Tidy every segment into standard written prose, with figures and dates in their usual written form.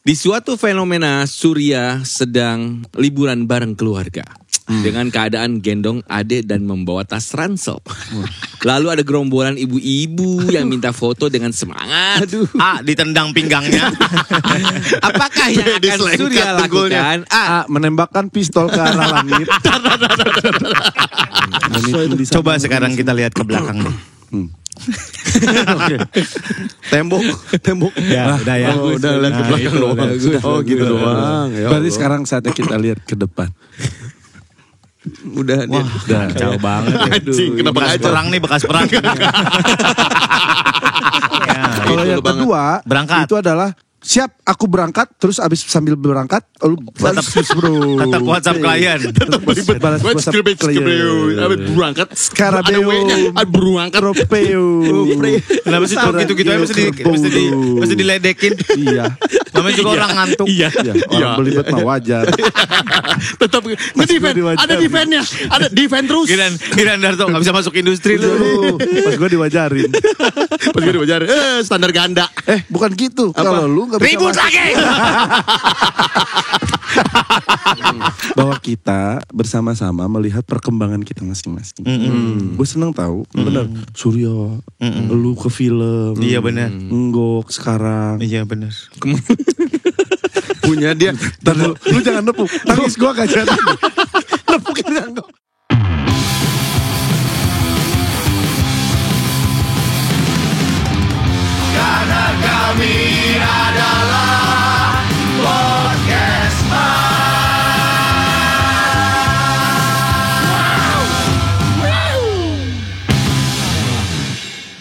Di suatu fenomena Surya sedang liburan bareng keluarga. Dengan keadaan gendong ade dan membawa tas ransel. Lalu ada gerombolan ibu-ibu yang minta foto dengan semangat. Ditendang pinggangnya. Apakah yang akan Surya lakukan? A. Menembakkan pistol ke arah langit. Coba sekarang kita lihat ke belakang deh. Tembok. Ya, udah ya. Udah lihat ke belakang doang. Oh gitu doang. Berarti sekarang saatnya kita lihat ke depan. Udah Jauh banget. Anjing, kenapa bekas perang nih, bekas perang. Kalau yang kedua, berangkat. itu adalah siap aku berangkat, terus abis sambil berangkat, lu balas bro. Tetap WhatsApp klien. Tetap balas WhatsApp klien. Berangkat. Skarabeo. Berangkat. Tropeo. Kenapa sih gitu-gitu aja mesti diledekin? Iya. Namanya juga orang ngantuk. Iya. Orang belibet mah wajar. Tetap nge-defend. Ada defendnya. Ada defend terus. Kirain Darto gak bisa masuk industri lu. Pas gue diwajarin. Pas gue diwajarin. Standar ganda. Bukan gitu. Kalau lu gak bisa Ribut lagi. bahwa kita bersama-sama melihat perkembangan kita masing-masing. Gue seneng tahu, bener. Surya, lu ke film. Iya benar. Enggok sekarang. Iya benar. Punya dia. Lu jangan nepuk. Tangis gue gak jadi. Nepukin enggok. Karena kami adalah Podcast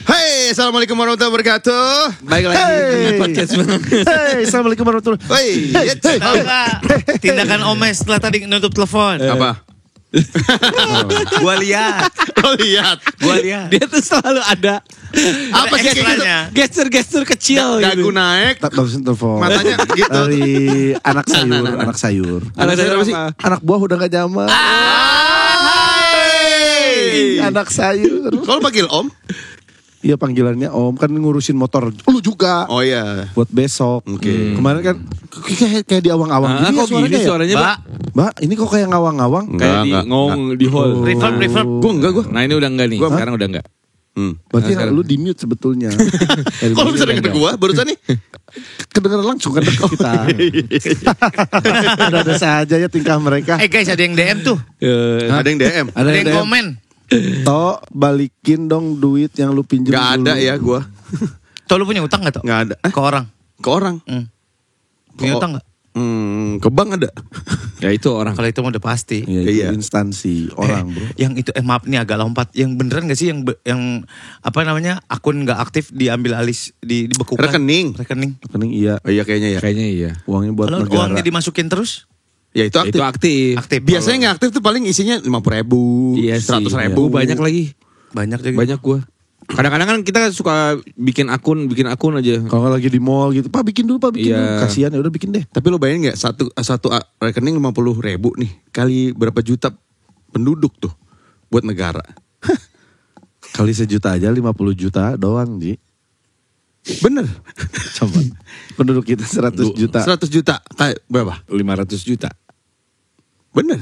Hey, assalamualaikum warahmatullahi wabarakatuh. Baik lagi di podcast. Hey, assalamualaikum warahmatullahi wabarakatuh. Tahu nggak tindakan Omes setelah tadi nutup telepon? Apa? Gua lihat. Oh lihat. Dia tuh selalu ada. Apa sih ekstranya? Gestur kecil dagu gitu. naik. Tak barusan telepon. Matanya gitu. Dari anak sayur. Anak sayur apa sih? Anak buah udah gak zaman. Anak sayur. Kalau panggil Om? Iya panggilannya Om, kan ngurusin motor lu juga. Oh iya. Buat besok. Oke. Kemarin kan kayak di awang-awang gini ya kok gini suaranya, Mbak? Mbak, ini kok kayak ngawang-ngawang? Kayak di ngong di hall. Reverb. Gua. Nah ini udah enggak nih. Sekarang udah enggak. Berarti Nah, lu di mute sebetulnya. Kalau bisa denger gua barusan nih. Kedengeran langsung kan kita. Ada saja ya tingkah mereka. Guys, ada yang DM tuh. Ada yang DM. Ada yang komen. Toh balikin dong duit yang lu pinjam Gak ada ya gua. Toh lu punya utang gak Toh? Gak ada. Ke orang? Ke orang. Punya utang gak? Ke bank ada. Ya itu orang. Kalau itu mah udah pasti. Iya, itu Iya. instansi orang bro. Yang itu maaf nih agak lompat. Yang beneran gak sih yang apa namanya akun gak aktif diambil alih dibekukan? Rekening. Rekening iya. Oh iya kayaknya ya. Kayaknya iya. Uangnya buat Kalau negara. uangnya dimasukin terus? Ya itu aktif. Itu aktif. Aktif. Biasanya nggak aktif tuh paling isinya 50.000, Iya sih. 100.000. Banyak lagi. Banyak juga. Banyak gua. Kadang-kadang kan kita suka bikin akun aja. Kalau nggak lagi di mall gitu, Pak bikin dulu, Pak bikin Iya. dulu. Kasihan ya udah bikin deh. Tapi lo bayangin nggak satu rekening 50.000 nih kali berapa juta penduduk tuh buat negara? Kali sejuta aja 50 juta doang, Ji. Bener. Coba. Penduduk kita 100 juta. 100 juta kayak berapa? 500 juta. Bener.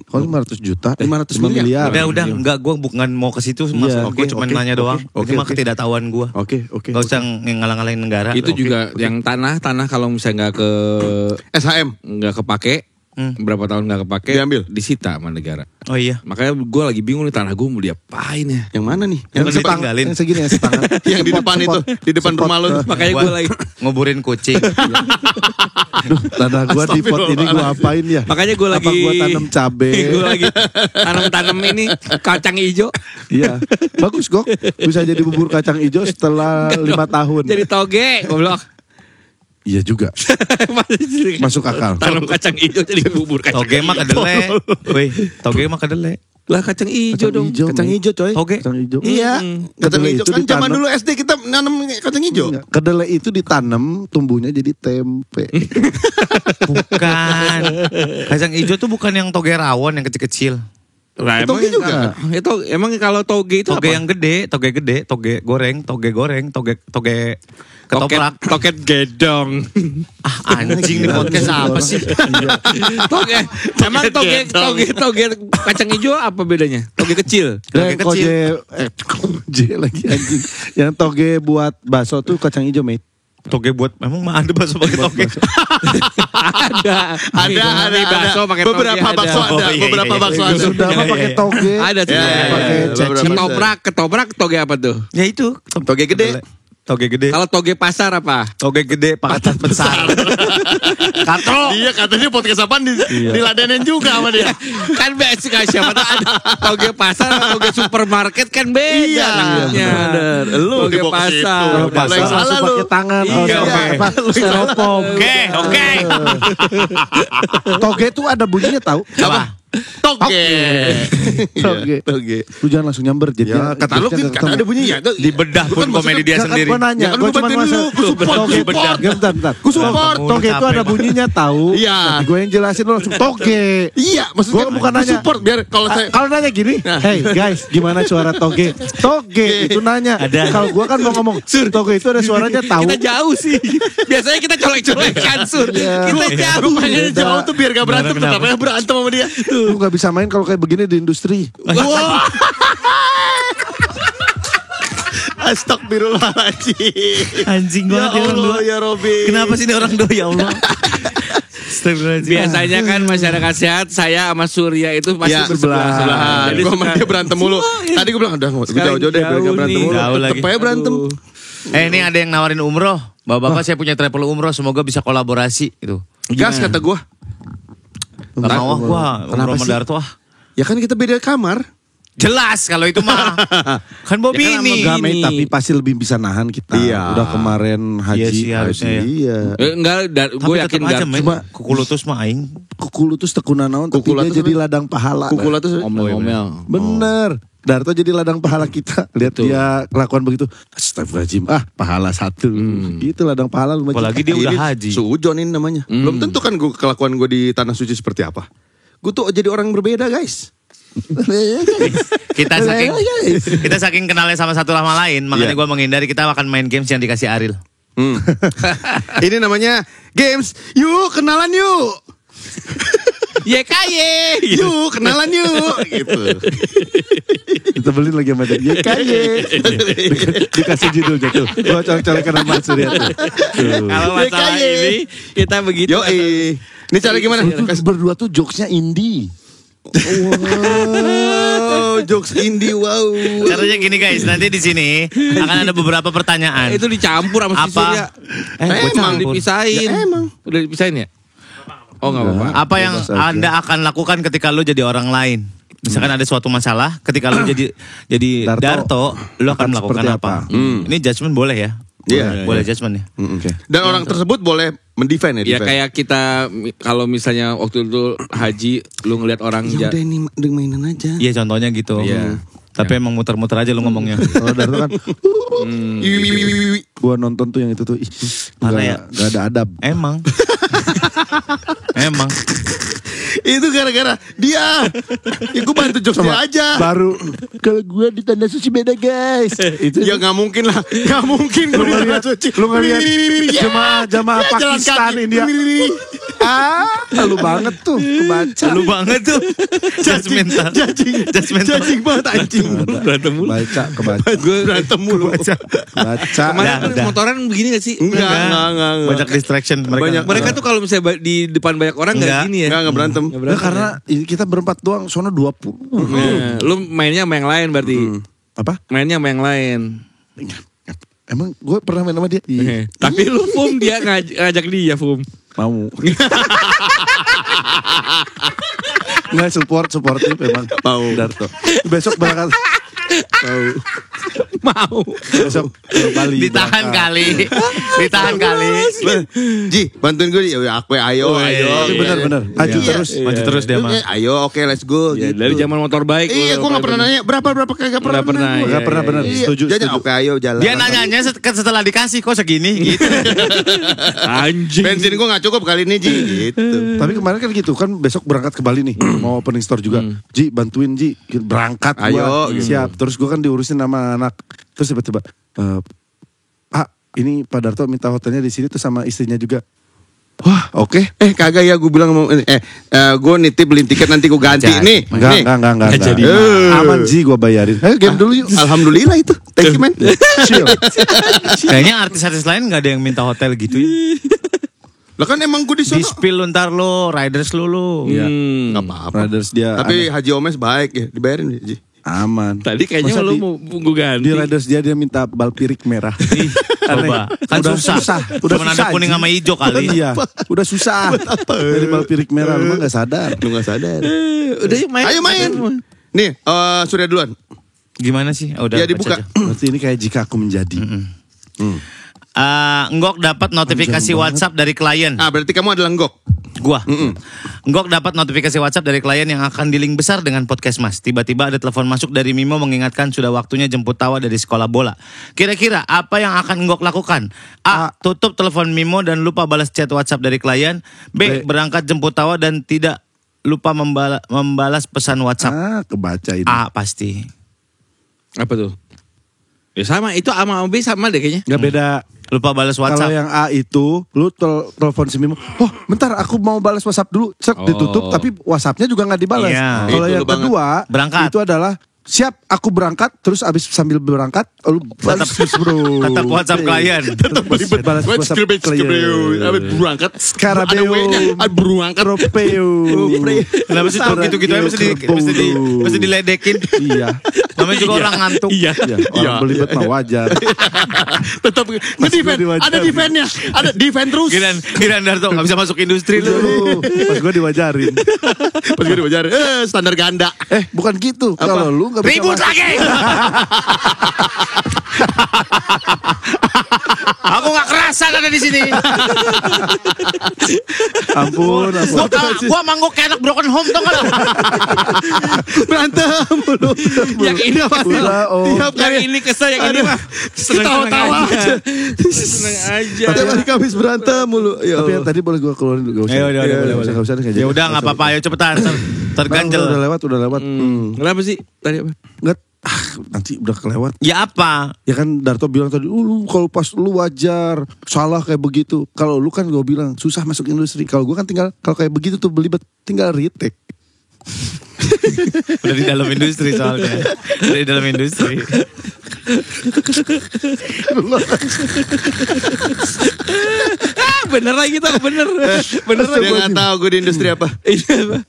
Kalau 500 juta, 500 5 miliar. Udah enggak gue bukan mau ke situ Iya, maksud gue cuma oke, nanya doang. oke, Itu mah oke. ketidaktahuan gue. Oke. Gak usah ngalang-ngalain negara. Itu Oke. juga yang tanah kalau misalnya SHM. nggak kepake, berapa tahun nggak kepake, Diambil? disita sama negara. Oh iya. Makanya gue lagi bingung nih tanah gue mau diapain ya. Yang mana nih? Yang Yang, depan, ditinggalin. Yang segini yang setangan. yang di depan itu, di depan rumah lo. Makanya Gua gue lagi nguburin kucing. Tanah gua di pot ini gua apain ya? Makanya gue lagi Apa gua tanam cabe? Gue lagi tanam ini kacang hijau. Iya. Bagus, Gok. Bisa jadi bubur kacang hijau setelah 5 tahun. Jadi toge, goblok. Iya juga. Masuk akal. Tanam kacang hijau jadi bubur kacang. Toge mah kedele. Woi, toge mah kedele. Lah kacang hijau dong. Kacang hijau coy. Toge. Kacang hijau. Iya. Kacang Kedelai hijau itu kan zaman ditanam. dulu SD kita nanam kacang hijau. Enggak. Kedelai itu ditanam, tumbuhnya jadi tempe. Bukan. Kacang hijau tuh bukan yang toge rawon yang kecil-kecil. Lah, Toge emang juga. Itu emang kalau toge itu Toge apa? yang gede, toge goreng, toge ketoprak. Toket gedong. Anjing nih podcast apa sih? Toge. Emang toge kacang hijau apa bedanya? Toge kecil. Toge kecil. Koje lagi anjing. Yang toge buat bakso tuh kacang hijau, mate. Toge buat memang mah ada bakso pakai toge. Ada bakso pakai toge. Beberapa bakso ada. ada, beberapa bakso ada. Sudah mah pakai toge. Ada sih. Pakai ceci. Ketoprak toge apa tuh? Ya itu, Toge gede. Toge gede. Kalau toge pasar apa? Toge gede pakat besar. Katro. Dia katanya podcast apaan diladenin juga sama dia. Kan beda siapa tahu ada toge pasar atau toge supermarket kan beda Iya, namanya. benar. Lu toge dibawa ke situ. pasar. Kalau Udah pasar mulai salah langsung lu. pakai tangan. Iya. Apa? Styrofoam. Oke. Toge tuh ada bunyinya tahu? Apa? Toge. Lu jangan langsung nyamber jadi. Ya, kata lu kan kata ada bunyi ya. Di bedah pun komedi dia sendiri. Gue nanya, Ya kan gue gua cuma bantuin lu, gua support, toge. gua support. Bentar. Gua support. Toge itu ada bunyinya tahu. Iya. Gue yang jelasin lu langsung toge. Iya, maksudnya Gua bukan gua nanya. support biar kalau saya Kalau nanya gini, hey guys, gimana suara toge? Toge itu nanya. Kalau gue kan mau ngomong, toge itu ada suaranya tahu. Kita jauh sih. Biasanya kita colek-colekan sur. Iya. Kita jauh. Gua pengen Beda. jauh tuh biar gak berantem. Kenapa? Kenapa ya berantem sama dia? Lu gak bisa main kalau kayak begini di industri. Wah. Astagfirullahaladzim. Anjing Ya banget orang Allah dua. ya Robi. Kenapa sih ini orang dua ya Allah? Biasanya kan masyarakat sehat saya sama Surya itu pasti Ya, bersebelahan. Jadi gue sama dia berantem mulu. Tadi gue bilang udah jauh-jauh deh biar gak berantem nih. mulu. Jauh lagi. Tetep aja berantem. Ini ada yang nawarin umroh. Bapak-bapak saya punya travel umroh, semoga bisa kolaborasi gitu. Gas kata gue. Gak mau gua umroh sama sih? Darto ah. Ya kan kita beda kamar. Jelas kalau itu mah. Kan Bobby Ya kan ini. Enggak, mate, tapi pasti lebih bisa nahan kita. Iya. Udah kemarin haji. Iya sih, harusnya ya. Iya. Enggak, Tapi gue tetep yakin aja, enggak. men. Cuma Kuku lutus mah aing. Kuku lu tuh tekunan naon, tapi Kuku lu dia tuh jadi ladang pahala. Kukula tuh Omel-omel. Bener. Darto jadi ladang pahala kita. Lihat Betul. dia kelakuan begitu. Astagfirullahaladzim. Pahala satu. Itu ladang pahala lu. Apalagi dia udah haji. Suujon ini namanya. Belum tentu kan kelakuan gue di tanah suci seperti apa. Gue tuh jadi orang berbeda guys. Kita saking kenalnya sama satu sama lain, makanya gue menghindari. Kita akan main games yang dikasih Aril. Ini namanya games. Yuk kenalan yuk. YKY. Yuk kenalan yuk. Gitu. Kita beli lagi sama dia. YKY. Dikasih judulnya tuh. Gua colek-colekan sama Surya tuh. Kalau masalah YKY. ini kita begitu. Yo ini cara gimana? Itu berdua tuh jokesnya indie. Wow, jokes indie wow. Caranya gini guys, nanti di sini akan ada beberapa pertanyaan. Itu dicampur sama si Apa? Surya. Emang Dipisahin. Ya, emang. Udah dipisahin ya? Oh enggak apa-apa. Apa yang Bebas aja. Anda akan lakukan ketika lu jadi orang lain? Misalkan ada suatu masalah, ketika lu jadi Darto, lu akan akan melakukan seperti apa? apa? Ini judgement boleh ya? Iya. Boleh judgement ya? Oke. Dan orang tersebut boleh mendefend Ya defend. kayak kita kalau misalnya waktu itu haji lu ngeliat orang Ya udah ini mainan aja. Iya contohnya gitu. Iya. Tapi emang muter-muter aja lu ngomongnya. Kalau Darto kan, Iwi. gua nonton tuh yang itu tuh. Mana ya? Gak ada adab. Emang. Emang. Itu gara-gara dia. Ya gue bantu jokes dia aja. Baru kalau gua di tanah suci beda guys. Itu Ya nggak mungkin lah. Nggak mungkin gue di tanah suci. lu ngeliat jemaah Ya, jalan Pakistan kaki. India. Lu banget tuh kebaca. Lu banget tuh. Judgmental. Judging banget anjing. berantem mulu. Kebaca. Gue berantem mulu. Baca. Kemarin Udah, udah. motoran begini gak sih? Enggak. Banyak distraction mereka. Mereka tuh kalau misalnya di depan banyak orang Enggak. gak gini ya? Enggak berantem. Nah, karena ini kita berempat doang, sono 20. Nah, lu mainnya sama yang lain berarti. Apa? Mainnya sama yang lain. Emang gue pernah main sama dia? Tapi lu Fum dia ngajak dia Fum. Mau. Nggak supportif emang. Mau. Darto. Besok berangkat Mau. Besok ke Bali. Ditahan kali. Ji, bantuin gue. Ya aku ayo. Bener. Maju terus. Maju terus dia mah. Ayo, oke, let's go. Ya, gitu. dari zaman motor baik. Iya, gue gak pernah nanya berapa kagak pernah. Gak pernah bener. Iya, Setuju. jajan, oke ayo jalan. Dia nanyanya setelah dikasih kok segini gitu. Anjing. Bensin gue gak cukup kali ini Ji. Gitu. Tapi kemarin kan gitu kan besok berangkat ke Bali nih mau opening store juga. Ji bantuin Ji berangkat gua. Ayo, gitu. Siap. Terus gua kan diurusin sama anak. Terus tiba-tiba Pak ini Pak Darto minta hotelnya di sini tuh sama istrinya juga. Wah oke. Kagak ya gue bilang mau gue nitip beliin tiket nanti gue ganti nih. Enggak. jadi. Aman Ji gua bayarin. Ayo game dulu yuk. Alhamdulillah itu. Thank you man. Chill. Kayaknya artis-artis lain gak ada yang minta hotel gitu ya. Lah kan emang gue di Di sana. spill lu ntar lu, riders lu. Iya. Gak apa-apa. Riders dia Tapi Haji Omes baik ya, dibayarin Ji. aman. Tadi kayaknya Masa lu di- mau gue ganti. Di Riders dia minta bal pirik merah. Coba. Kan Udah susah. Udah Cuman susah, ada kuning Ji. sama hijau kali. Iya, udah susah. Dari bal pirik merah lu mah gak sadar. Lu gak sadar. Udah yuk main. Ayo main. Nih, Surya duluan. Gimana sih? Udah Ya dibuka. baca aja. Berarti ini kayak jika aku menjadi. Nggok dapat notifikasi WhatsApp dari klien. Berarti kamu adalah Nggok. Gua. Nggok dapat notifikasi WhatsApp dari klien yang akan di-link besar dengan podcast Mas. Tiba-tiba ada telepon masuk dari Mimo mengingatkan sudah waktunya jemput Tawa dari sekolah bola. Kira-kira apa yang akan Nggok lakukan? A. Tutup telepon Mimo dan lupa balas chat WhatsApp dari klien. B. Berangkat jemput Tawa dan tidak lupa membalas pesan WhatsApp. Kebaca ini. A. Pasti. Apa tuh? Ya sama, itu sama B sama deh kayaknya. Gak beda. Lupa balas Kalau WhatsApp. yang A itu, lu telepon si Mimo. Oh, bentar aku mau balas WhatsApp dulu. Set, ditutup, tapi WhatsApp-nya juga nggak dibalas. Iya. Kalau Itu yang lu banget. kedua, Berangkat. itu adalah siap, aku berangkat. Terus abis sambil berangkat, lu balas terus bro. Tetap WhatsApp klien. Tetap belibet. Balas WhatsApp klien. Berangkat. Skarabeo. Ada W-nya. Berangkat. Tropeo. Kenapa sih tuh gitu-gitu aja mesti diledekin. Iya. Namanya juga orang ngantuk. Iya. Iya, orang belibet mah wajar. Tetap nge-defend. Ada defend-nya. Ada defend terus. Kirain Darto gak bisa masuk industri lu. Pas gue diwajarin. Pas gue dibajarin. Standar ganda. Bukan gitu. Kalau lu gak bisa Ribut masuk- lagi. Aku gak kerasan ada di sini. Ampun. Gua manggung kayak anak broken home tau gak? Berantem mulu. Yang ini pasti. Udah, Tiap Yang kali. ini kesel, yang ini mah Ketawa-tawa aja. Seneng aja. Tiap hari Kamis berantem mulu. Ya Tapi yang Allah. tadi boleh gue keluarin dulu. Gak usah. Ya udah, boleh. Gak usah. Ya udah gak apa-apa, ayo cepetan. Terganjel. Udah lewat. Kenapa sih? Tadi apa? Nggak, nanti udah kelewat. Ya apa? Ya kan Darto bilang tadi, lu kalau pas lu wajar, salah kayak begitu. Kalau lu kan gue bilang susah masuk industri. Kalau gue kan tinggal kalau kayak begitu tuh belibet, tinggal retake. Udah di dalam industri soalnya. Udah di dalam industri. Bener lagi tuh, bener. Bener Dia nggak tahu gue di industri apa.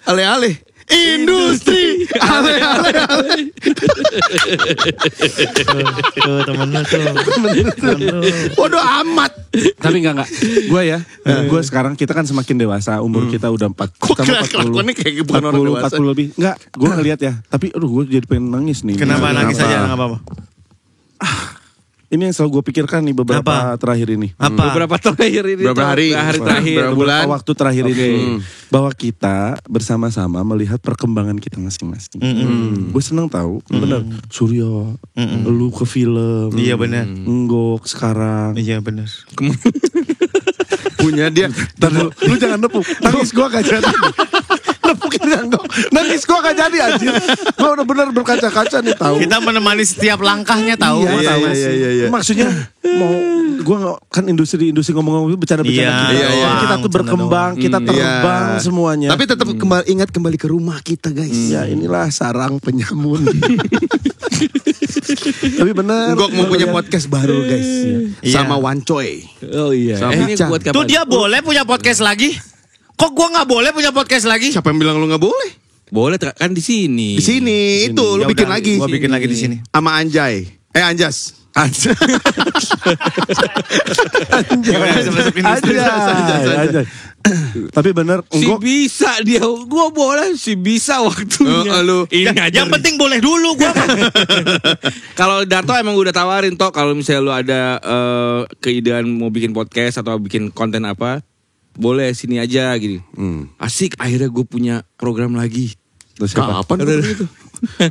Ale-ale. Industri. Ale-ale. Tuh temen lu tuh. Bodoh amat. Tapi enggak. Gue ya, gue sekarang kita kan semakin dewasa, umur kita udah 4. Kok kelakuannya kayak bukan orang dewasa. 40 lebih. Enggak, gue ngeliat ya. Tapi aduh gue jadi pengen nangis nih. Kenapa nangis aja gak apa-apa? Ini yang selalu gue pikirkan nih beberapa Apa? terakhir ini. Apa? Beberapa terakhir ini. Berapa hari? Terakhir. Berapa bulan? Beberapa waktu terakhir ini. Bahwa kita bersama-sama melihat perkembangan kita masing-masing. Gue seneng tahu, bener. Surya, lu ke film. Iya benar. Nggok sekarang. Iya benar. Punya dia. Lu jangan nepuk. Nangis gue gak jadi. Nepukin Nggok. Nangis gue gak jadi anjir. Gue udah bener berkaca-kaca nih tahu. Kita menemani setiap langkahnya tahu. Iya, tahu. iya. Maksudnya mau gue kan industri ngomong-ngomong bercanda-bercanda Iya, kita. iya. Kita tuh berkembang, kita terbang Iya. semuanya. Tapi tetap ingat kembali ke rumah kita guys. ya inilah sarang penyamun. Tapi bener. Gok mau punya podcast baru guys. Iya. Sama Wancoy. Oh iya. Sama Ini Ican. buat kapan? Tuh dia boleh punya podcast lagi? Kok gua nggak boleh punya podcast lagi? Siapa yang bilang lu nggak boleh? Boleh kan di sini. Di sini itu lu Ya bikin udah, lagi. Gua bikin lagi di sini. Sama Anjay. Anjas. Gimana bisa masuk industri? Aja. Tapi bener, Si Enggok bisa dia, gue boleh si bisa waktunya. Lu. Ini Yang penting boleh dulu gua. kalau Darto emang udah tawarin toh kalau misalnya lu ada keidean mau bikin podcast atau bikin konten apa, boleh sini aja gitu. Asik, akhirnya gue punya program lagi. Terus siapa? Kapan tuh gitu?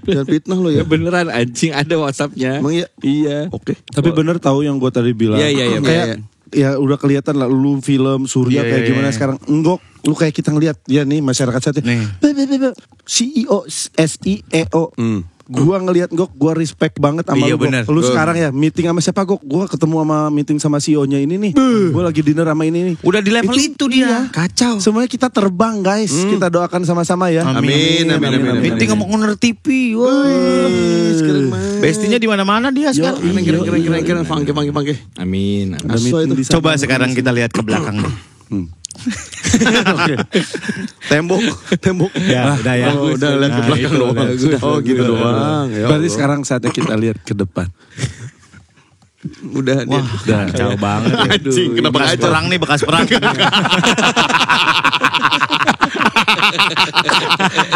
Jangan fitnah lo ya. Beneran anjing, ada WhatsApp-nya. Emang iya? Iya. Oke. Tapi bener tahu yang gue tadi bilang. Iya. Kayak ya udah kelihatan lah lu film Surya kayak gimana sekarang. Enggok, lu kayak kita ngelihat ya nih masyarakat saat Nih. CEO SEO. Gua ngelihat Gok, gua respect banget sama Iya, lu. Gok. bener. Lu sekarang ya meeting sama siapa Gok? Gua ketemu sama meeting sama CEO-nya ini nih. Gua lagi dinner sama ini nih. Udah di level itu dia. Kacau. Semuanya kita terbang guys. Kita doakan sama-sama ya. Amin. Meeting sama owner TV. Woi. Bestinya di mana-mana dia sekarang. Keren. Pangke. Amin. Ada meeting di sana. Coba sekarang kita lihat ke belakang deh. Tembok. Ya, udah ya. Oh, udah lihat ke belakang doang. Oh, gitu doang. Ya Berarti Allah. sekarang saatnya kita lihat ke depan. Udah dia. Kacau banget. Anjing, kenapa bekas ngajak? perang nih, bekas perang.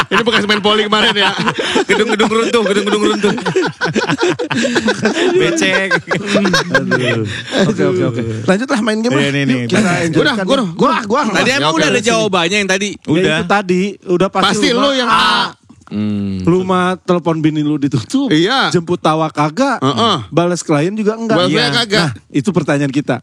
Ini bekas main poli kemarin ya. Gedung-gedung runtuh. Becek. Oke. Lanjutlah main game. Iya, nih. Kita enjoy. Gua. Tadi emang oke, udah ada sini. jawabannya yang tadi. Udah. Udah. Itu tadi udah Pasti lu yang A. Lu mah telepon bini lu ditutup. Iya. Jemput tawa kagak. Balas klien juga enggak. Balas klien kagak. Nah, itu pertanyaan kita.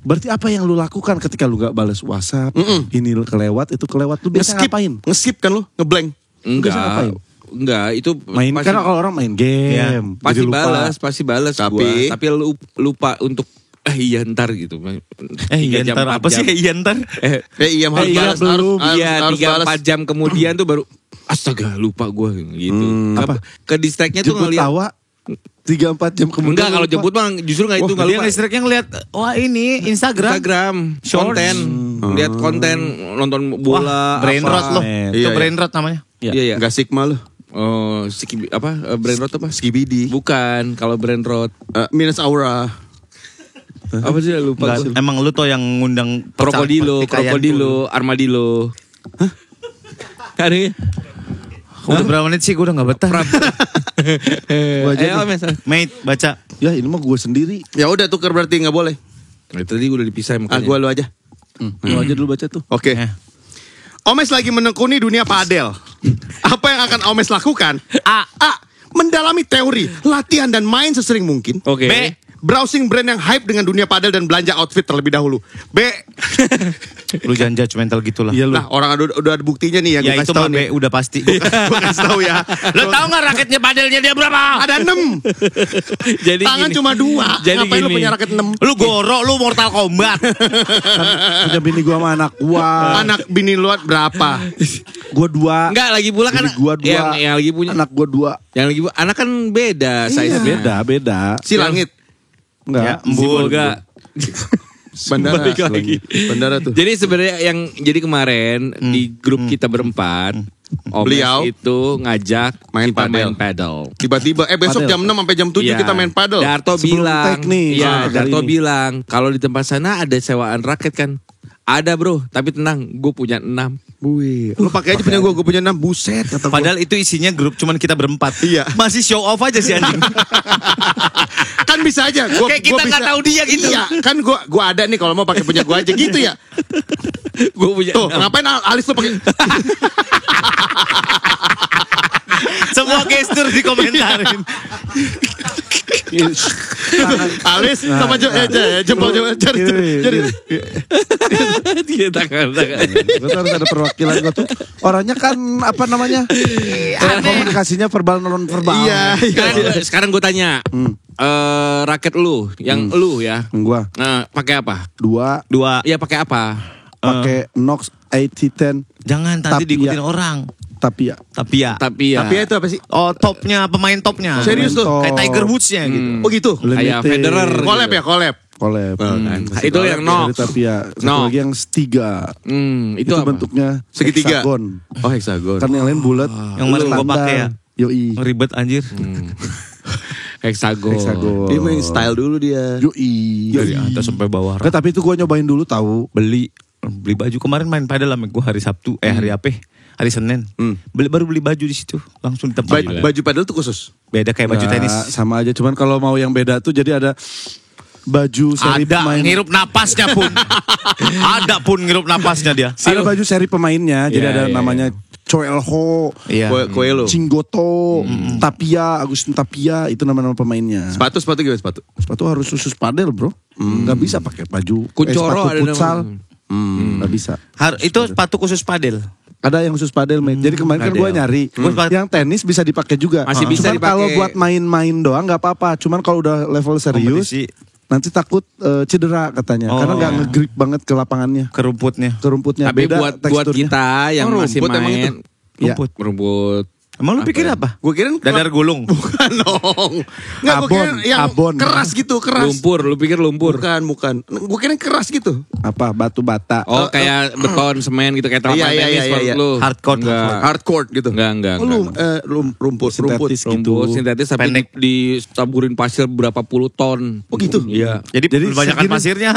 Berarti apa yang lu lakukan ketika lu gak balas WhatsApp? Ini kelewat, itu kelewat. Lu biasa ngapain? Nge-skip kan lu? Ngeblank. Biasa ngapain? Enggak, itu Main pasti, kan kalau orang main game. pasti jadi lupa. pasti balas Tapi- tapi lupa untuk iya ntar gitu. 3 jam, Ntar 4 apa sih jam. ntar? Iya harus iya, balas. belum. Iya, Harus 3-4 jam kemudian tuh baru astaga lupa gue gitu. Apa? Ke distract-nya tuh Jemput ngeliat. tawa 3-4 jam kemudian. Enggak, kalau lupa. jemput mah justru enggak itu enggak Dia lupa. listriknya ngeliat, wah ini Instagram. Konten, lihat konten, nonton bola, Brain apa. rot loh. Iya, Itu iya. brain rot namanya. Iya. Enggak Sigma lu. Oh, brain rot apa? Skibidi. Bukan, kalau brain rot. Minus aura. Apa sih lupa Enggak, gue. emang lu tuh yang ngundang Krokodilo, armadillo. Hah? Ada ya? Udah berapa menit sih? Gue udah gak betah. Gua aja Ayo, nih. Mes. Mate, baca. Ya ini mah gue sendiri. Ya udah tuker berarti nggak boleh. Nah, tadi udah dipisah makanya. Gua lu aja. Lu aja dulu baca tuh. Oke. Eh. Omes lagi menekuni dunia padel. Apa yang akan Omes lakukan? A. Mendalami teori, latihan dan main sesering mungkin. Oke. B. Browsing brand yang hype dengan dunia padel dan belanja outfit terlebih dahulu. B. Lu jangan judgmental gitu lah. Iya lu. Nah, orang udah ada buktinya nih yang Ya gue itu kasih tahu mah B nih. udah pasti. Gue kasih tahu ya. Lu tahu nggak raketnya padelnya dia berapa? Ada 6. Jadi Tangan gini. cuma 2. Jadi Ngapain lu gini. punya raket 6? Lu Goro, lu Mortal Kombat. Punya bini gue sama anak gua. Anak bini lu berapa? Gua 2. Enggak, lagi pula kan Bini gua 2. yang lagi punya Anak gua 2. yang lagi anak kan beda size Beda. Si Langit. Enggak. Ya, Embul enggak. Bandara. Balik lagi. Bandara tuh. Jadi sebenarnya jadi kemarin di grup kita berempat, Omes Beliau itu ngajak main kita padel. main paddle. Tiba-tiba besok Padel. jam 6 sampai jam 7 Iya. kita main padel. Darto Sebelum bilang, teknis. iya, Kali Darto ini. bilang kalau di tempat sana ada sewaan raket kan. Ada bro, tapi tenang, gue punya 6. Wih. Lu pakai aja punya gue punya 6 buset kata gua. Padahal itu isinya grup cuman kita berempat. Iya. Masih show off aja sih anjing. Kan bisa aja gua, Kayak kita gua bisa, nggak tahu dia gitu. Iya, kan gua ada nih kalau mau pakai punya gua aja gitu ya. Gue punya Tuh, 6. ngapain alis lu pakai? Semua gestur dikomentarin. Alis sama jempol jari. Tidak tangan. Gue tuh harus ada perwakilan gue tuh. Orangnya kan apa namanya? Komunikasinya verbal non verbal. Iya, Sekarang gue tanya, raket lu, yang lu ya, Gua nah, pakai apa? 2 2. Iya pakai apa? pakai Nox 8010 Jangan tadi Tapi diikutin ya. orang. tapi ya. Tapi ya. Tapi ya, Tapi itu apa sih? Oh topnya, pemain topnya. Serius tuh? Kayak Tiger Woods-nya gitu. Oh gitu. kayak Federer. Collab ya, collab. Collab. Itu yang Nox. Tapi ya satu Nox. lagi yang Stiga. Itu Itu apa? bentuknya Segitiga. hexagon. Oh, hexagon. Kan yang lain bulat. Yang kemarin gua standar. pakai ya. Yoi. Ribet anjir. Hexagon. Hexagon. Dia main style dulu dia. Yoi. Dari atas sampai bawah. Tapi itu gue nyobain dulu tahu. Beli. beli baju kemarin main padel sama gue hari Sabtu, hari apa? Hari Senin. Baru beli baju di situ, langsung di tempat. Baju padel tuh khusus. Beda kayak baju tenis. Sama aja, cuman kalau mau yang beda tuh jadi ada baju seri Ada pemain. ngirup napasnya pun. Ada pun ngirup napasnya dia. Ada baju seri pemainnya, jadi ada namanya Coelho, Iya. Coelho. Cinggoto, Tapia, Agustin Tapia, itu nama-nama pemainnya. Sepatu gimana sepatu? Sepatu harus khusus padel, bro. Nggak bisa pakai baju Kuncoro sepatu ada futsal. nama. Nggak bisa. Itu sepatu khusus padel. Ada yang khusus padel, mate. Jadi kemarin kan Padel. gue nyari. Yang tenis bisa dipakai juga. Masih bisa Cuman dipakai. kalau buat main-main doang nggak apa-apa. Cuman kalau udah level serius, Kompetisi. nanti takut cedera katanya. Karena nggak nge-grip banget ke lapangannya, Ke rumputnya. ke rumputnya. Tapi Beda buat teksturnya. kita yang masih rumput emang itu? main Iya. rumput. Emang lu pikir apa? Gue kira Dadar gulung. bukan dong. Nggak, gue kira yang Abon. keras gitu, keras. Lumpur, lu pikir lumpur? Bukan. Gue kira keras gitu. Apa batu bata? Oh, kayak beton, semen gitu kayak Iya, lapangan iya, tenis iya, maksud iya. lu. Hardcourt. Enggak. Hardcore gitu. Enggak. Rumput. Sintetis gitu. Rumput sintetis tapi Pendek. ditaburin pasir berapa puluh ton. Oh gitu? Iya. Jadi kebanyakan segini- pasirnya.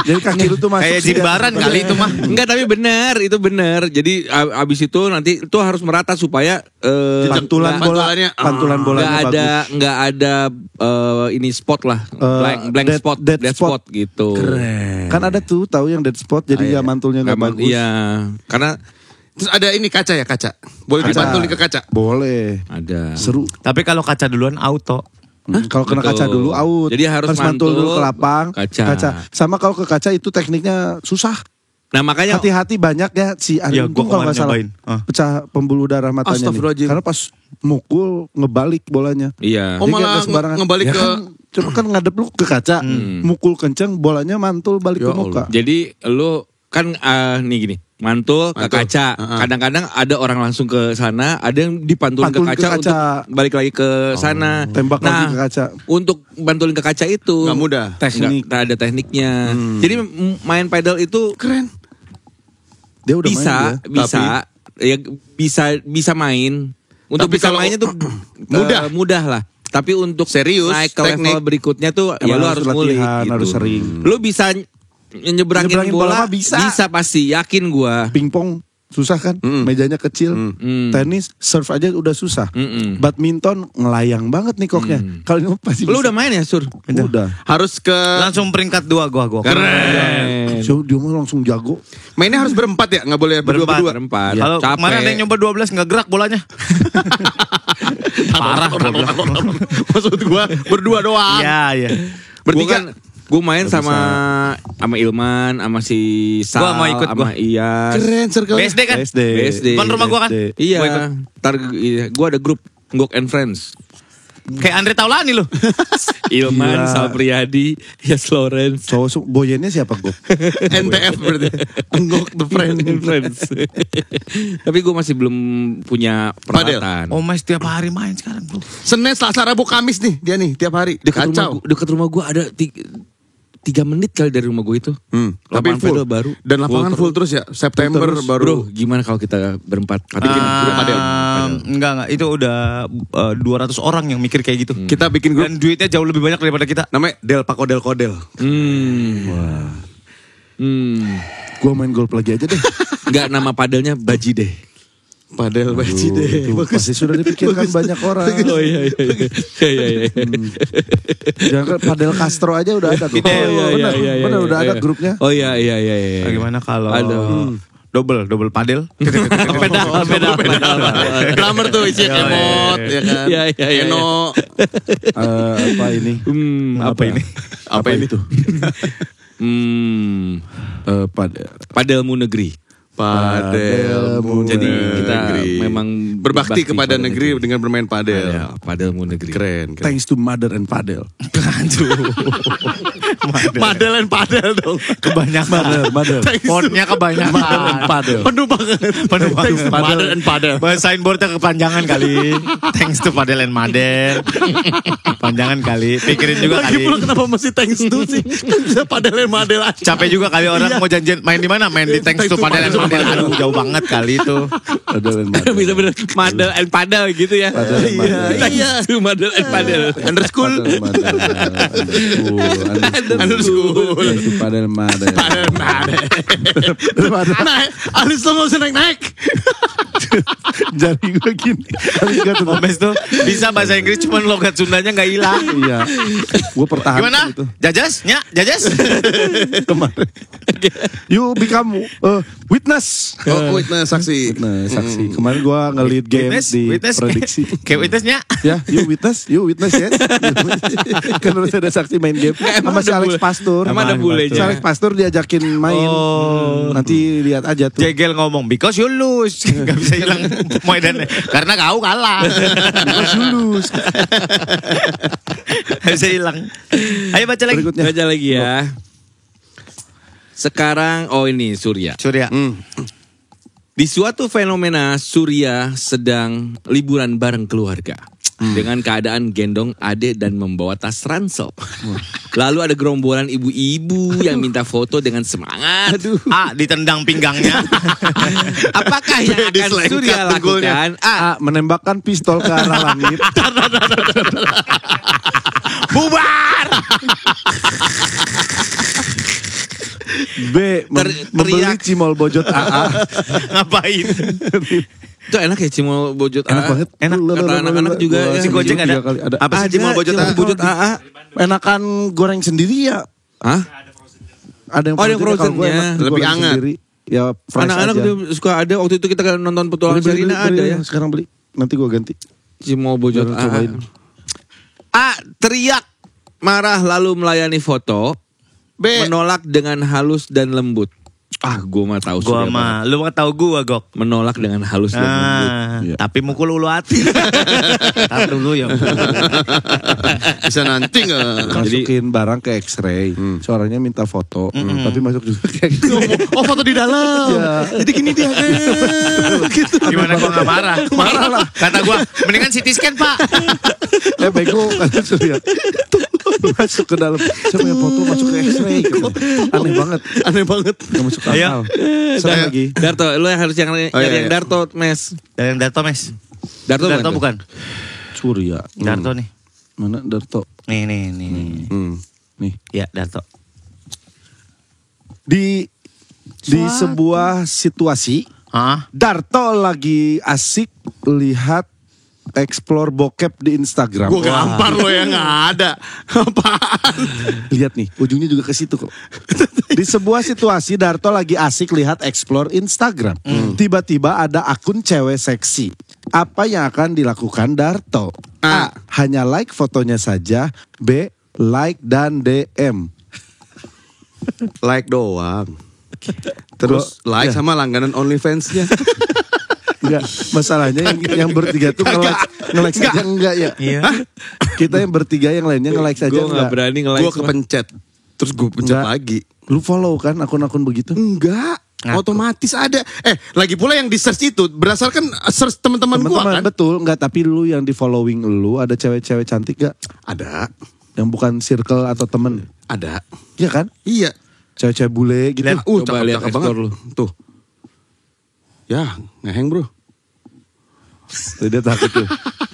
Jadi kaki lu tuh masuk Kayak jimbaran kali itu mah. Enggak, tapi benar, itu benar. Jadi abis itu nanti itu harus merata supaya Pantulan bola, pantulannya, pantulan bolanya nggak ada ini spot lah, blank dead- spot, dead dead spot. spot gitu. bagus. Kan ada tuh, tahu yang dead spot, jadi nggak mantulnya nggak bagus. Iya, karena Terus ada ini kaca ya, kaca. Boleh Kaca. dipantulin ke kaca. Boleh. ada. Seru. Tapi kalau kaca duluan auto. Kalau kena Betul. kaca dulu out. Jadi harus mantul dulu mantul, ke lapang. kaca. Sama kalau ke kaca itu tekniknya susah. Nah makanya Hati-hati banyak ya si Ari Ya, Untung gua kalau nggak salah kemarin nyobain. pecah pembuluh darah matanya nih. Astagfirullahaladzim. Karena pas mukul ngebalik bolanya. iya. Oh, Jadi malah nggak sembarangan. ngebalik Ya ke- kan, coba kan ngadep lu ke kaca, mukul kenceng, bolanya mantul balik Ya ke muka. Jadi lu kan nih gini, mantul ke Mantul. kaca. Kadang-kadang ada orang langsung ke sana, ada yang dipantulin ke Pantulin ke kaca, kaca. untuk balik lagi ke sana. Tembak lagi ke kaca. Untuk bantulin ke kaca itu Nggak mudah. Teknik. nggak ada tekniknya. Jadi main pedal itu Keren. Dia udah bisa, main dia. bisa main. Untuk Tapi bisa kalau- mainnya tuh mudah lah. Tapi untuk Serius, naik ke teknik. level berikutnya tuh ya Emang lu harus harus ngulik latihan, gitu. harus sering. Lu bisa nyebrangin Nyebrangin bola bola, mah bisa. pasti, yakin gua. Pingpong susah kan, mejanya kecil. Tenis, surf aja udah susah. Badminton ngelayang banget nih koknya. Kalau ini pasti Lu bisa. udah main ya, Sur? Udah. Harus ke Langsung peringkat 2 gua. Keren. So, dia mah langsung jago. mainnya harus berempat ya, nggak boleh berdua-berdua. Berempat. Kalau Capek. kemarin ada yang nyoba 12 nggak gerak bolanya. Parah. Maksud gua berdua doang. Iya. Bertiga. Gue main sama Ilman, sama si Sal, Gua mau ikut, sama gua. Iyas. Keren circle. BSD kan? BSD. Depan rumah gua kan? BSD. Iya. Gua ikut. Ntar gue ada grup Ngok and Friends. Kayak Andre Taulani loh. Ilman, Gila. Sal Priadi, Yas Lawrence. Cowok boyennya siapa gue? NTF berarti. Enggok the friend. Friends. Tapi gue masih belum punya peralatan. Oh mas tiap hari main sekarang bro. Senin, Selasa, Rabu, Kamis nih dia nih tiap hari. Kacau. Dekat rumah gue ada 3 menit kali dari rumah gue itu. Tapi Lapangan full pedal baru. Dan lapangan full terus ya. September terus. baru. Bro, gimana kalau kita berempat? Bikin grup padel. Enggak itu udah 200 orang yang mikir kayak gitu. Kita bikin grup Dan duitnya jauh lebih banyak daripada kita. namanya Del Pakodel Kodel. Gue main golf lagi aja deh. Enggak, nama padelnya Baji deh. Padel baci deh. Itu pasti sudah dipikirkan banyak orang. Oh iya. Jangan kan Padel Castro aja udah ada tuh. Bener udah ada grupnya. Oh iya. Bagaimana kalau Aduh. double padel? Pedal. Drummer tuh isi emot ya kan. Iya. Eno. Apa ini? Apa ini? Apa ini tuh? Padelmu negeri. Padelmu. Jadi kita negeri. memang berbakti kepada negeri dengan bermain padel. Ya, padelmu negeri. Keren. Thanks to Mother and Padel. Padel and padel dong. Kebanyakan. Mother. Fontnya kebanyakan. Padel. Penuh banget. Penuh banget. Thanks to Padel and padel. Signboardnya kepanjangan kali. Thanks to Padel and Madel. Panjangan kali. Pikirin juga Lagi kali. pula kenapa mesti thanks to sih? Kan bisa padel and madel aja. Capek juga kali orang mau janjian main di mana? Main di Thanks to Padel and Madel. Aduh jauh banget kali itu. Padel and Mother. Bisa bener Madel and padel gitu ya. Padel and Mother. Iya. Madel and padel. Underschool. Padel and Mother. Underschool. Ya, itu padahal mada. Naik, alis lo gak usah naik-naik. Jadi gue gini. Omes tuh bisa bahasa Inggris cuman logat Sundanya gak hilang. Iya. Gue pertahankan Gimana? itu. Jajas? Nya? Jajas? Kemarin. You become witness. Oh, witness saksi. Nah, saksi. Kemarin gue nge-lead game di prediksi. Kayak witnessnya? Ya, you witness ya. Kan harus ada saksi main game. Sama si Alex Pastur. Emang ada bulenya. Si Alex Pastur diajakin main. Nanti lihat aja tuh. Jegel ngomong because you lose. Gak bisa hilang mainannya karena kau kalah. Because you lose. Gak bisa hilang. Ayo baca lagi. Berikutnya. Baca lagi ya. Sekarang ini Surya. Surya. Di suatu fenomena Surya sedang liburan bareng keluarga. Dengan keadaan gendong ade dan membawa tas ransel. Lalu ada gerombolan ibu-ibu yang minta foto dengan semangat. A. Ditendang pinggangnya. Apakah yang akan Diselengkat Surya dengkulnya. lakukan? A. Menembakkan pistol ke arah langit. Bubar. B. Membeli cimol bojot AA. Ngapain? Itu enak ya cimol bojot Enak banget. Enak. Kata anak-anak juga ya. Si Gojek ada. Apa sih cimol bojot AA? Bojot AA. Enakan goreng sendiri ya. Hah? Ada yang Oh, ada yang kalau gue frozen-nya. enak Lebih goreng hangat. sendiri. Ya fresh Anak-anak aja. tuh suka ada. Waktu itu kita nonton petualangan Sherina ada ya. Sekarang beli. Nanti gue ganti. Cimol bojot Baru AA. cobain. A. Teriak. Marah lalu melayani foto. B. Menolak dengan halus dan lembut. Gue mah tahu Gua Surya banget. mah, lu mah tahu gua Gok. Menolak dengan halus dan lembut. Iya. Tapi mukul ulu hati. Tar dulu ya. Bisa nanti gak? Masukin barang ke X-ray. Suaranya minta foto. Tapi masuk juga kayak gitu. Oh, foto di dalam. Iya. Jadi gini dia. Gitu. Gimana gua gak marah? Marah lah. Kata gua, mendingan CT scan Pak. Bego kan Surya. Masuk ke dalam. Saya punya foto masuk ke X-ray. Gitu. Aneh banget. Aneh banget. Gak masuk Ayo. akal. Satu lagi. Darto, lu yang harus yang iya. Darto, Mes. Yang Darto Mes. Darto bukan. Surya. Darto nih. Mana Darto? Nih. Nih. Ya Darto. Di sebuah situasi Hah? Darto lagi asik lihat explore bokep di Instagram. Gue gampar lo ya gak ada. Apaan? Lihat nih, ujungnya juga ke situ kok. Di sebuah situasi Darto lagi asik lihat explore Instagram. Tiba-tiba ada akun cewek seksi. Apa yang akan dilakukan Darto? A. Hanya like fotonya saja. B. Like dan DM. Like doang. Terus like ya. sama langganan OnlyFans-nya. Enggak, masalahnya yang bertiga tuh nge-like saja enggak ya? Iya. Kita yang bertiga yang lainnya nge-like saja Gue gak enggak. berani nge-like. Gue kepencet. Terus gue pencet Enggak. lagi. Lu follow kan akun-akun begitu? Enggak. Ngaku. Otomatis ada. Lagi pula yang di search itu berdasarkan search teman-teman gue Teman-teman kan. betul, enggak, tapi lu yang di following lu ada cewek-cewek cantik gak? Ada. Yang bukan circle atau temen? Ada. Iya kan? Iya. Cewek-cewek bule gitu. Coba lihat cakep banget. explore lu. Tuh. Ya, ngeheng bro. Tuh, dia takut tuh.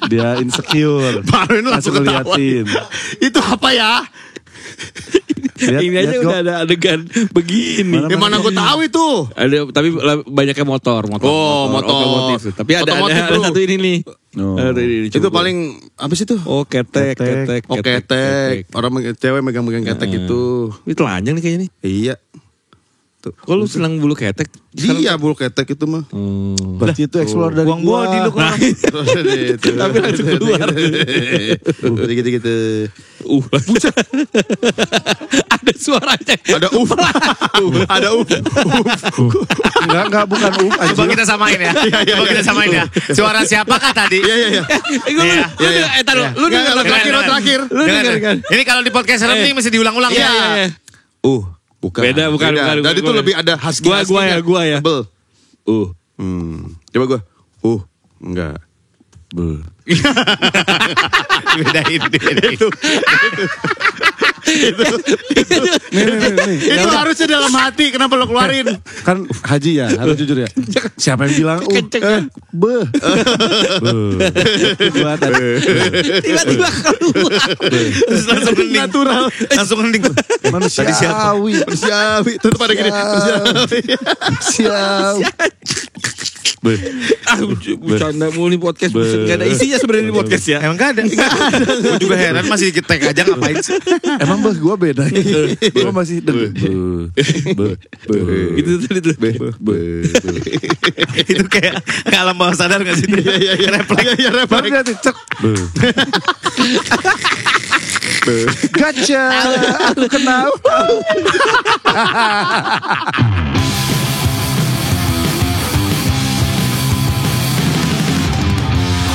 Dia insecure. Baru ini langsung ketawa. ngeliatin. Itu apa ya? Lihat, Ini aja lihat, udah Gok. ada adegan begini. Mana gue tahu itu. Ada, tapi banyaknya motor. Oh, motor. Otomotif. Tapi ada Otomotif, bro. satu ini nih. Oh. Ada ini, Itu coba. paling apa sih tuh? Oh, ketek. Oh, ketek. Orang cewek megang-megang ketek itu. Ini telanjang nih kayaknya nih. Iya. Tuh. Kok lu senang bulu ketek? Iya, bulu ketek itu mah. Berarti itu explore dari Buang gua. body lu kok. Tapi langsung keluar. Gitu-gitu. Ada suaranya. Ada Ada Enggak, bukan Coba kita samain ya. Coba kita samain ya. Suara siapakah tadi? Iya. Lu denger, Lo terakhir. Lu denger kan? Ini kalau di podcast ini mesti diulang-ulang Iya. ya. Bukan. Beda. Tadi tuh lebih ada husky. Gua ya. Tebel. Coba gua. Enggak. Bedain. Nih. Itu harusnya dalam hati, kenapa lo keluarin? Kan Haji ya, harus jujur ya. Siapa yang bilang beh. Gua tadi. Tiba-tiba keluar. Terus langsung hening. Natural. Langsung hening. Manusiawi. Manusiawi. Tetap ada gini. Manusiawi. Siawi. Bercanda mulu nih podcast. Gak ada isinya sebenarnya di podcast ya. Emang gak ada. Gue juga heran masih dikit tag aja ngapain sih. Emang beh gue beda. Gue masih Gitu tadi tuh. Itu kayak alam bawah sadar gak sih? Iya. baru nanti cek. Gotcha. Aku kenal.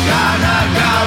Karena kau